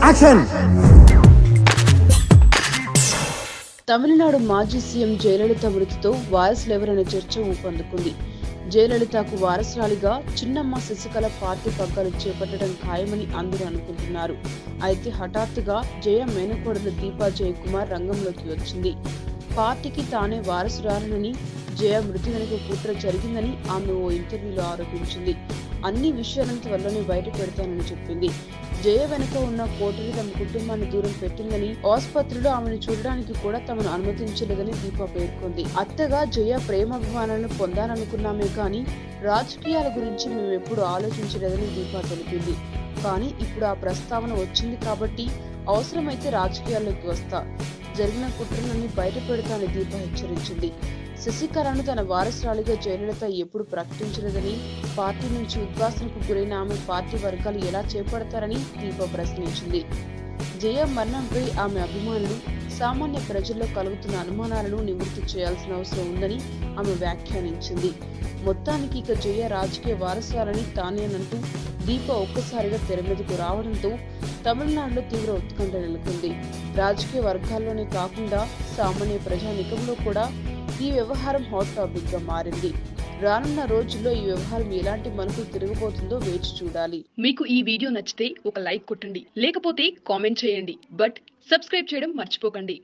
Action. Tamil Nadu మాజీ CM Jayalalithaa మృతితో వారసులెవరనే చర్చ ఊపందుకుంది. జయలలితకు వారసురాలిగా చిన్నమ్మ శశికళ పార్టీ పగ్గాలు చేపట్టడం ఖాయమని అందరూ అనుకుంటున్నారు. అయితే హఠాత్తుగా జయ మేనకోడలు దీపా జయకుమార్ రంగంలోకి వచ్చింది. పార్టీకి తానే వారసురాలనని, జయ మృతి వెనుక కుట్ర జరిగిందని ఆమె ఓ ఇంటర్వ్యూలో ఆరోపించింది. అన్ని విషయాలంత వల్లనే బయట పెడతానని చెప్పింది. జయ వెనుక ఉన్న కోటరి తమ కుటుంబాన్ని దూరం పెట్టిందని, ఆసుపత్రిలో ఆమెను చూడడానికి కూడా తమను అనుమతించలేదని దీపా పేర్కొంది. అత్తగా జయ ప్రేమాభిమానాలను పొందాలనుకున్నామే కానీ రాజకీయాల గురించి మేమెప్పుడు ఆలోచించలేదని దీపా తెలిపింది. కానీ ఇప్పుడు ఆ ప్రస్తావన వచ్చింది కాబట్టి అవసరమైతే రాజకీయాల్లోకి వస్తా, జరిగిన కుట్రలన్నీ బయట పెడతానని దీపా హెచ్చరించింది. శశికళను తన వారసురాలిగా జయలలిత ఎప్పుడు ప్రకటించలేదని, పార్టీ నుంచి ఉద్వాసనకు గురైన ఆమె పార్టీ వర్గాలు ఎలా చేపడతారని దీపా ప్రశ్నించింది. జయ మరణంపై ఆమె అభిమానులు, సామాన్య ప్రజల్లో కలుగుతున్న అనుమానాలను నివృత్తి చేయాల్సిన అవసరం ఉందని ఆమె వ్యాఖ్యానించింది. మొత్తానికి ఇక జయ రాజకీయ వారసురాలని తానేనంటూ దీప ఒక్కసారిగా తెర మీదకు రావడంతో తమిళనాడులో తీవ్ర ఉత్కంఠ నెలకొంది. రాజకీయ వర్గాల్లోనే కాకుండా సామాన్య ప్రజానికంలో కూడా ఈ వ్యవహారం హాట్ టాపిక్ గా మారింది. రానున్న రోజుల్లో ఈ వ్యవహారం ఎలాంటి మలుపులు తిరగబోతుందో వేచి చూడాలి. మీకు ఈ వీడియో నచ్చితే ఒక లైక్ కొట్టండి, లేకపోతే కామెంట్ చేయండి. బట్ సబ్స్క్రైబ్ చేయడం మర్చిపోకండి.